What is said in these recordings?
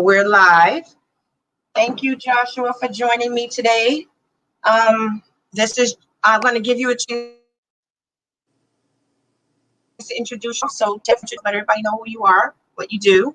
We're live. Thank you, Joshua, for joining me today. I'm going to give you a chance to introduce yourself. So definitely let everybody know who you are, what you do.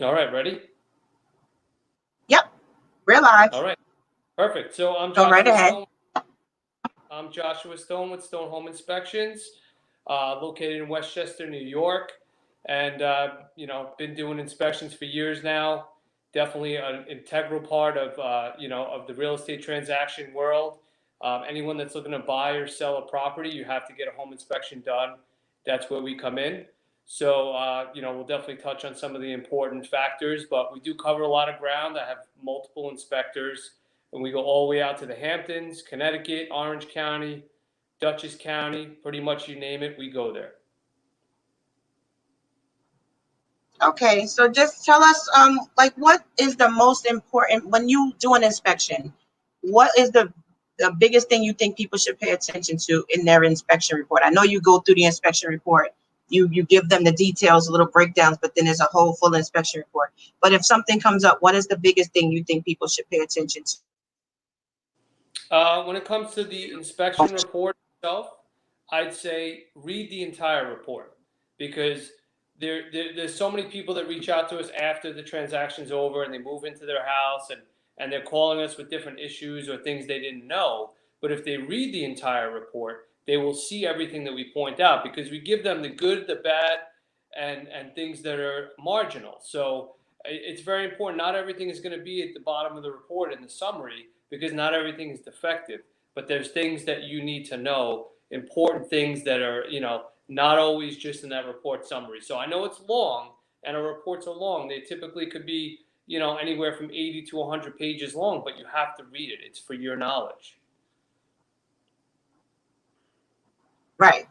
All right, ready? Yep, we're live. All right, perfect. So I'm Go right Joshua ahead. Stone. I'm Joshua Stone with Stone Home Inspections, located in Westchester, New York, and been doing inspections for years now. Definitely an integral part of of the real estate transaction world. Anyone that's looking to buy or sell a property, you have to get a home inspection done. That's where we come in. So we'll definitely touch on some of the important factors, but we do cover a lot of ground. I have multiple inspectors. And we go all the way out to the Hamptons, Connecticut, Orange County, Dutchess County, pretty much you name it, we go there. Okay, so just tell us, what is the most important when you do an inspection? What is the biggest thing you think people should pay attention to in their inspection report? I know you go through the inspection report, you give them the details, little breakdowns, but then there's a whole full inspection report. But if something comes up, what is the biggest thing you think people should pay attention to? When it comes to the inspection report itself, I'd say read the entire report because there's so many people that reach out to us after the transaction's over and they move into their house and they're calling us with different issues or things they didn't know. But if they read the entire report, they will see everything that we point out because we give them the good, the bad, and things that are marginal. So it's very important. Not everything is going to be at the bottom of the report in the summary because not everything is defective. But there's things that you need to know, important things that are, not always just in that report summary. So I know it's long, and our reports are long. They typically could be, anywhere from 80 to 100 pages long, but you have to read it. It's for your knowledge. Right.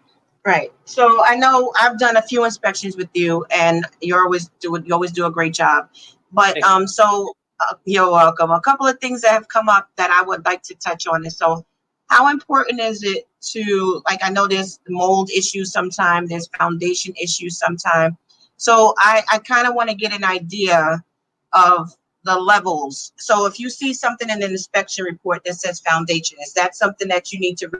So I know I've done a few inspections with you, and you always do a great job. But you're welcome. A couple of things that have come up that I would like to touch on is, so how important is it to, like, I know there's mold issues sometimes, there's foundation issues sometimes. So I kind of want to get an idea of the levels. So if you see something in an inspection report that says foundation, is that something that you need to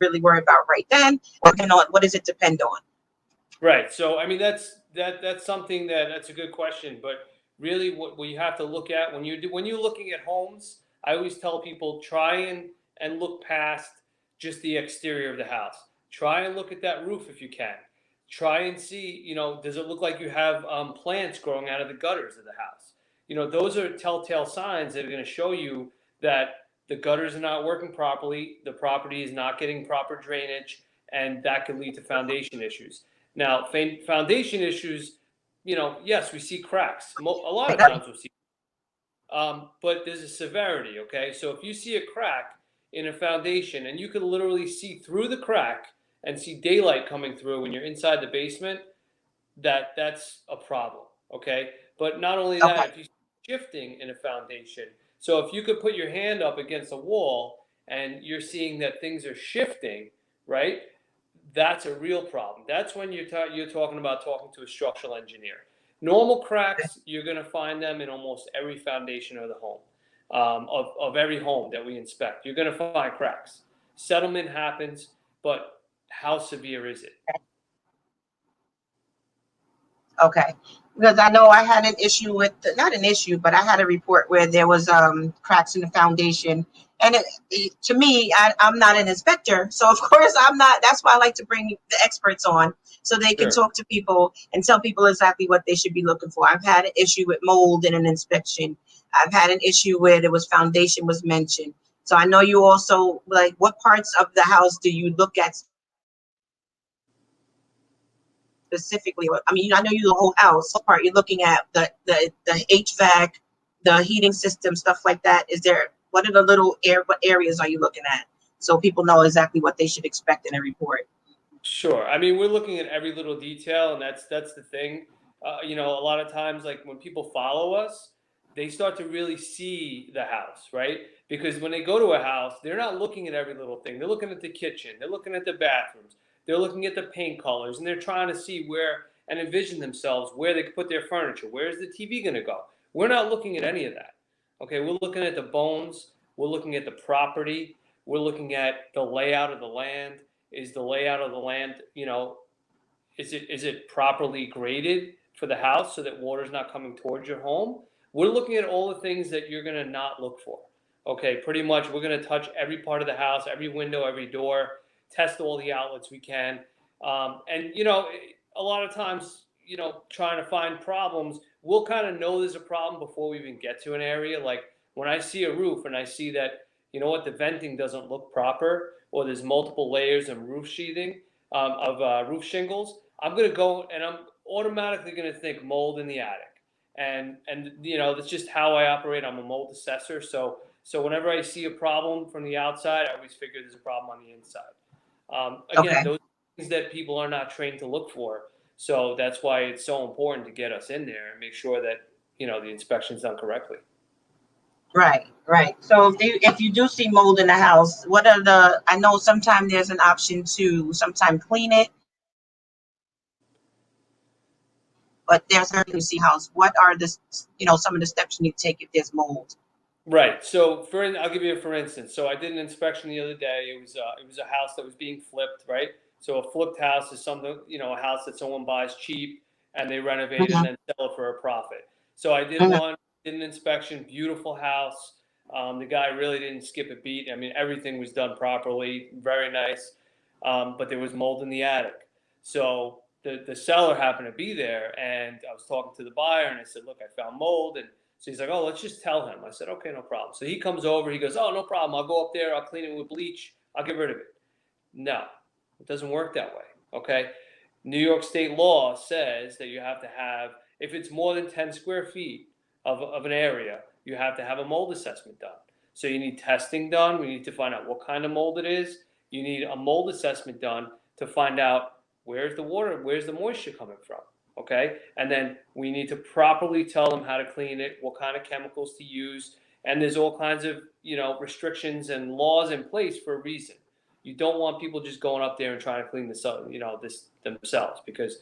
really worry about right then, or what does it depend on? Right. So I mean that's something that's a good question, but really what you have to look at when you're looking at homes, I always tell people try and look past just the exterior of the house. Try and look at that roof if you can. Try and see, does it look like you have plants growing out of the gutters of the house? Those are telltale signs that are going to show you that the gutters are not working properly, the property is not getting proper drainage, and that can lead to foundation issues. Now, foundation issues, yes, we see cracks. A lot of times we'll see, but there's a severity, okay? So if you see a crack in a foundation and you can literally see through the crack and see daylight coming through when you're inside the basement, that's a problem, okay? But not only that, Okay. if you see shifting in a foundation, so if you could put your hand up against a wall and you're seeing that things are shifting, right? That's a real problem. That's when you're talking about talking to a structural engineer. Normal cracks, you're going to find them in almost every foundation of the home, of every home that we inspect. You're going to find cracks. Settlement happens, but how severe is it? Okay. Because I know I had an issue with, not an issue, but I had a report where there was cracks in the foundation. And to me, I'm not an inspector. So of course I'm not, that's why I like to bring the experts on so they can Sure. talk to people and tell people exactly what they should be looking for. I've had an issue with mold in an inspection. I've had an issue where there was foundation was mentioned. So I know you also, like, what parts of the house do you look at specifically? I mean, I know you the whole house part. You're looking at the HVAC, the heating system, stuff like that. What are the little what areas are you looking at so people know exactly what they should expect in a report? Sure. I mean, we're looking at every little detail, and that's the thing. A lot of times, like when people follow us, they start to really see the house, right? Because when they go to a house, they're not looking at every little thing. They're looking at the kitchen, they're looking at the bathrooms, they're looking at the paint colors, and they're trying to see where and envision themselves where they could put their furniture. Where's the TV going to go? We're not looking at any of that. Okay, we're looking at the bones. We're looking at the property. We're looking at the layout of the land. Is the layout of the land, is it properly graded for the house so that water's not coming towards your home? We're looking at all the things that you're going to not look for. Okay, pretty much we're going to touch every part of the house, every window, every door, test all the outlets we can. And, a lot of times, trying to find problems, we'll kind of know there's a problem before we even get to an area. Like when I see a roof and I see that, the venting doesn't look proper, or there's multiple layers of roof sheathing, of roof shingles, I'm going to go and I'm automatically going to think mold in the attic. And that's just how I operate. I'm a mold assessor. So whenever I see a problem from the outside, I always figure there's a problem on the inside. Again, Okay. those are things that people are not trained to look for. So that's why it's so important to get us in there and make sure that, the inspection's done correctly. Right, right. So if you do see mold in the house, I know sometimes there's an option to sometime clean it, but there's a see house. What are some of the steps you need to take if there's mold? Right. So I'll give you for instance. So I did an inspection the other day. It was a house that was being flipped. Right. So a flipped house is something, a house that someone buys cheap and they renovate and Mhm, then sell it for a profit. So I mhm. did an inspection, beautiful house. The guy really didn't skip a beat. I mean, everything was done properly, very nice. But there was mold in the attic. So the seller happened to be there, and I was talking to the buyer, and I said, "Look, I found mold." And so he's like, "Oh, let's just tell him." I said, "Okay, no problem." So he comes over. He goes, "Oh, no problem. I'll go up there. I'll clean it with bleach. I'll get rid of it." No, it doesn't work that way. Okay. New York state law says that you have to have, if it's more than 10 square feet of an area, you have to have a mold assessment done. So you need testing done. We need to find out what kind of mold it is. You need a mold assessment done to find out where's the moisture coming from. Okay. And then we need to properly tell them how to clean it, what kind of chemicals to use. And there's all kinds of, restrictions and laws in place for a reason. You don't want people just going up there and trying to clean this themselves, because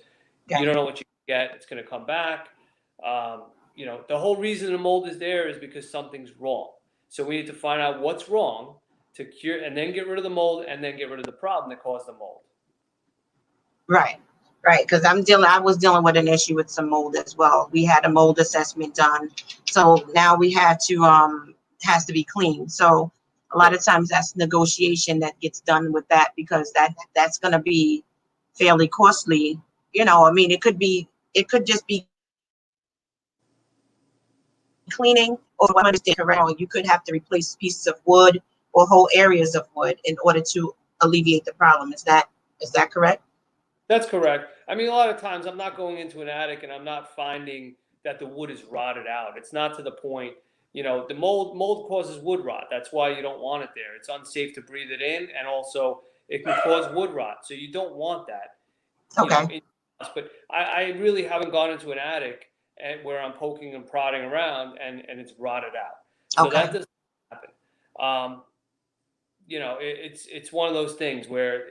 you Okay. don't know what you get. It's going to come back. The whole reason the mold is there is because something's wrong. So we need to find out what's wrong to cure, and then get rid of the mold, and then get rid of the problem that caused the mold. Right, right. Because I was dealing with an issue with some mold as well. We had a mold assessment done, so now we had to has to be clean. So a lot Yeah. of times that's negotiation that gets done with that, because that's going to be fairly costly. I mean, it could just be cleaning, or if I understand correctly, you could have to replace pieces of wood or whole areas of wood in order to alleviate the problem. Is that correct? That's correct. I mean, a lot of times I'm not going into an attic and I'm not finding that the wood is rotted out. It's not to the point, the mold causes wood rot. That's why you don't want it there. It's unsafe to breathe it in, and also it can cause wood rot. So you don't want that, Okay. in the house. But I really haven't gone into an attic where I'm poking and prodding around and it's rotted out. So that Okay. doesn't happen. Um, it's one of those things where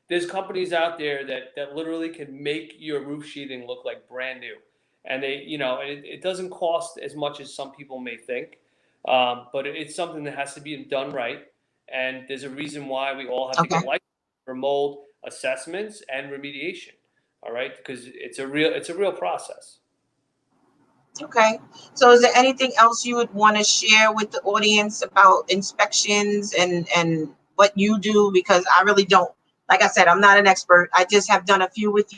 there's companies out there that literally can make your roof sheathing look like brand new, and it doesn't cost as much as some people may think, but it's something that has to be done right, and there's a reason why we all have to Okay. get licensed for mold assessments and remediation. All right, because it's a real process. Okay. So is there anything else you would want to share with the audience about inspections and what you do? Because I really don't, like I said, I'm not an expert. I just have done a few with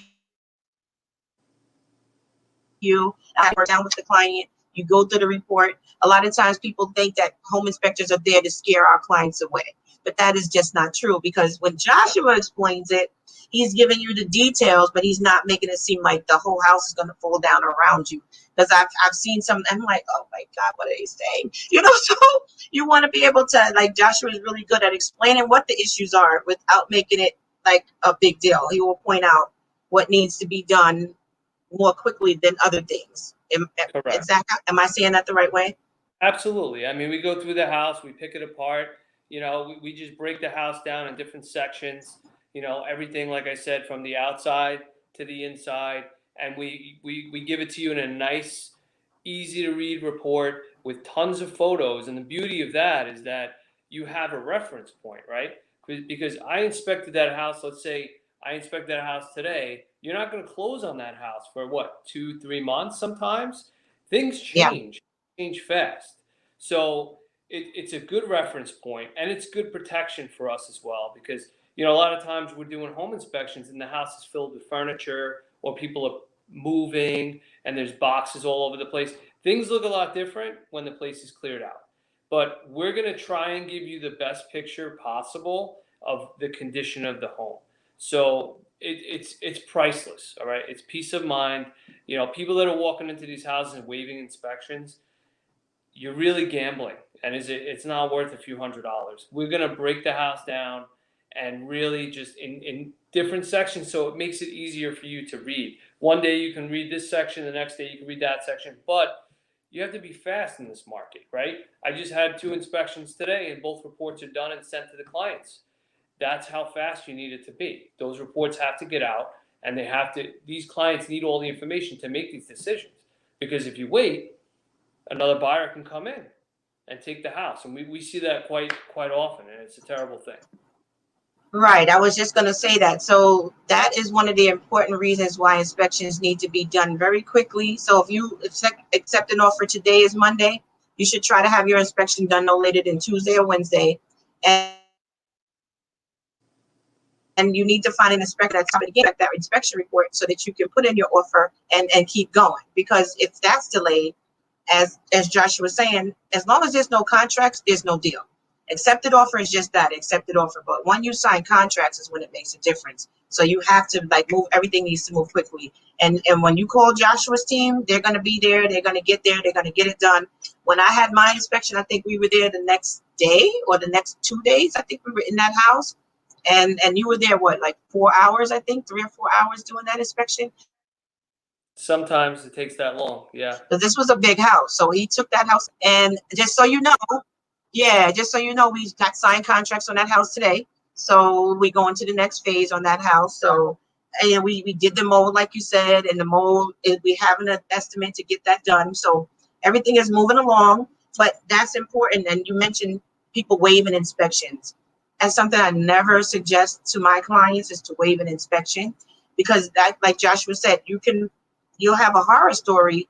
you. I work down with the client. You go through the report. A lot of times people think that home inspectors are there to scare our clients away, but that is just not true, because when Joshua explains it, he's giving you the details, but he's not making it seem like the whole house is going to fall down around you. Because I've seen some, I'm like, oh my God, what are they saying? So you want to be able to, like, Joshua is really good at explaining what the issues are without making it like a big deal. He will point out what needs to be done more quickly than other things. Correct. Am I saying that the right way? Absolutely. I mean, we go through the house, we pick it apart. We just break the house down in different sections. Everything, like I said, from the outside to the inside. and we give it to you in a nice, easy to read report with tons of photos. And the beauty of that is that you have a reference point, right? Because I inspected that house, let's say I inspect that house today, you're not going to close on that house for what, 2-3 months sometimes? Things Yeah. change fast. So it's a good reference point, and it's good protection for us as well, because a lot of times we're doing home inspections and the house is filled with furniture, or people are moving and there's boxes all over the place. Things look a lot different when the place is cleared out. But we're going to try and give you the best picture possible of the condition of the home. So it's priceless, all right? It's peace of mind. People that are walking into these houses and waiving inspections, you're really gambling, and it's not worth a few $100s. We're going to break the house down and really just in different sections, so it makes it easier for you to read. One day you can read this section, the next day you can read that section, but you have to be fast in this market, right? I just had 2 inspections today, and both reports are done and sent to the clients. That's how fast you need it to be. Those reports have to get out, and these clients need all the information to make these decisions. Because if you wait, another buyer can come in and take the house. And we see that quite often, and it's a terrible thing. Right. I was just going to say that. So that is one of the important reasons why inspections need to be done very quickly. So if you accept an offer, today is Monday, you should try to have your inspection done no later than Tuesday or Wednesday. And you need to find an inspector that's going to get that inspection report so that you can put in your offer and keep going. Because if that's delayed, as Joshua was saying, as long as there's no contracts, there's no deal. Accepted offer is just that, accepted offer. But when you sign contracts is when it makes a difference. So you have to move. Everything needs to move quickly. And when you call Joshua's team, they're going to be there. They're going to get there. They're going to get it done. When I had my inspection, I think we were there the next day or the next 2 days. I think we were in that house. And you were there, 4 hours, I think, 3 or 4 hours doing that inspection? Sometimes it takes that long, yeah. But this was a big house. So he took that house. And just so you know, we got signed contracts on that house today. So we go into the next phase on that house. So, and we did the mold, like you said, and the mold, we have an estimate to get that done. So everything is moving along, but that's important. And you mentioned people waiving inspections. And something I never suggest to my clients is to waive an inspection, because that, like Joshua said, you'll have a horror story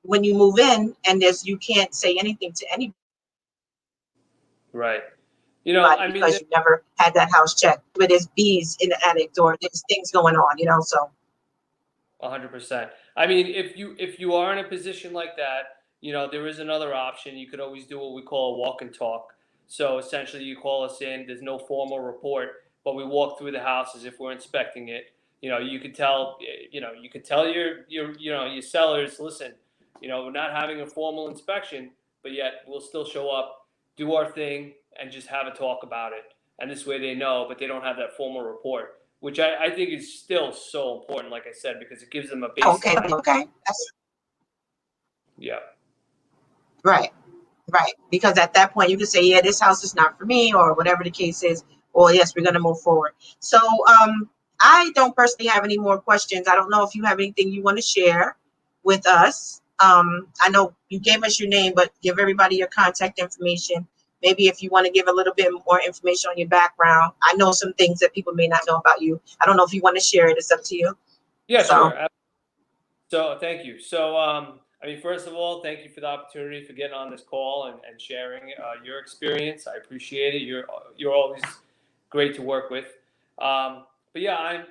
when you move in, and you can't say anything to anybody. Right. Because you never had that house checked, but there's bees in the attic or there's things going on, so. 100%. I mean, if you are in a position like that, there is another option. You could always do what we call a walk and talk. So essentially, you call us in. There's no formal report, but we walk through the house as if we're inspecting it. You could tell, your sellers, listen, we're not having a formal inspection, but yet we'll still show up, do our thing, and just have a talk about it. And this way they know, but they don't have that formal report, which I think is still so important, like I said, because it gives them a baseline. Okay. Yeah. Right. Because at that point you can say, yeah, this house is not for me, or whatever the case is, or yes, we're going to move forward. So I don't personally have any more questions. I don't know if you have anything you want to share with us. I know you gave us your name, but give everybody your contact information. Maybe if you want to give a little bit more information on your background. I know some things that people may not know about you. I don't know if you want to share it. It's up to you. Yeah, sure. So thank you. So first of all, thank you for the opportunity for getting on this call and sharing your experience. I appreciate it. You're always great to work with. But yeah, I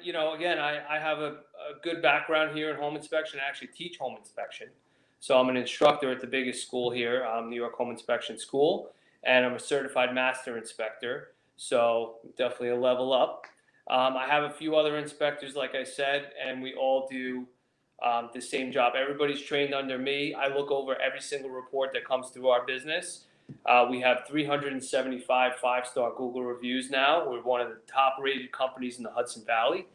have a good background here in home inspection. I actually teach home inspection. So I'm an instructor at the biggest school here, New York Home Inspection School, and I'm a certified master inspector. So definitely a level up. I have a few other inspectors, like I said, and we all do the same job. Everybody's trained under me. I look over every single report that comes through our business. We have 375 5-star Google reviews now. We're one of the top rated companies in the Hudson Valley.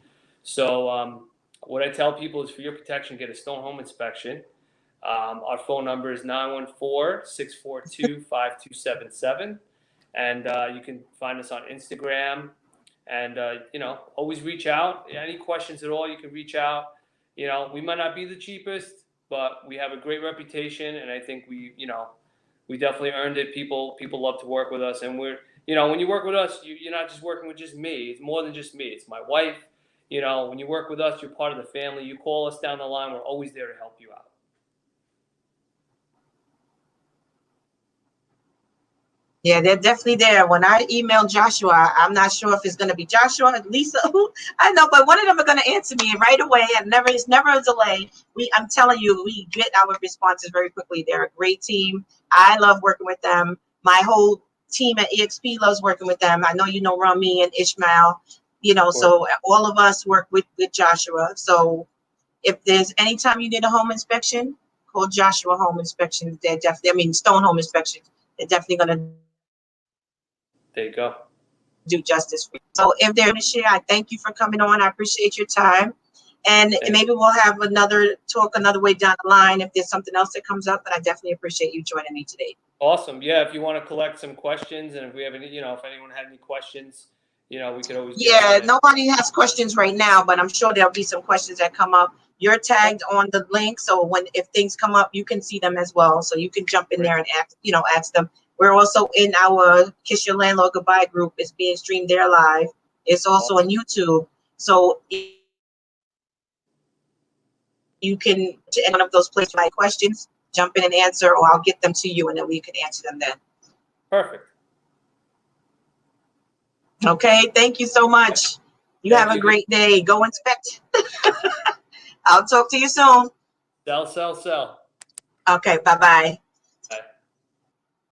So what I tell people is, for your protection, get a Stone Home inspection. Our phone number is 914-642-5277. And you can find us on Instagram. And, always reach out. Any questions at all, you can reach out. You know, we might not be the cheapest, but we have a great reputation, and I think we definitely earned it. People love to work with us, and we're, when you work with us, you're not just working with just me. It's more than just me. It's my wife. When you work with us, you're part of the family. You call us down the line, we're always there to help you out. Yeah, they're definitely there. When I email Joshua, I'm not sure if it's going to be Joshua, Lisa, I know, but one of them are going to answer me right away. And it's never a delay. I'm telling you, we get our responses very quickly. They're a great team. I love working with them. My whole team at EXP loves working with them. I know you know Rami and Ishmael, so all of us work with Joshua. So if there's anytime you need a home inspection, call Joshua Home Inspection. They're definitely, Stone Home Inspection. They're definitely going to There you go. do justice for you. So if they're going to share, I thank you for coming on. I appreciate your time. And maybe we'll have another talk another way down the line if there's something else that comes up. But I definitely appreciate you joining me today. Awesome. Yeah, if you want to collect some questions, and if we have any, if anyone had any questions, we could always Yeah, nobody has questions right now, but I'm sure there'll be some questions that come up. You're tagged on the link, so if things come up, you can see them as well. So you can jump in there and ask them. We're also in our Kiss Your Landlord Goodbye group. It's being streamed there live. It's also on YouTube. So you can, to any one of those places, my questions, jump in and answer, or I'll get them to you, and then we can answer them then. Perfect. Okay, thank you so much. You have a great day. Go inspect. I'll talk to you soon. Sell. Okay, bye-bye.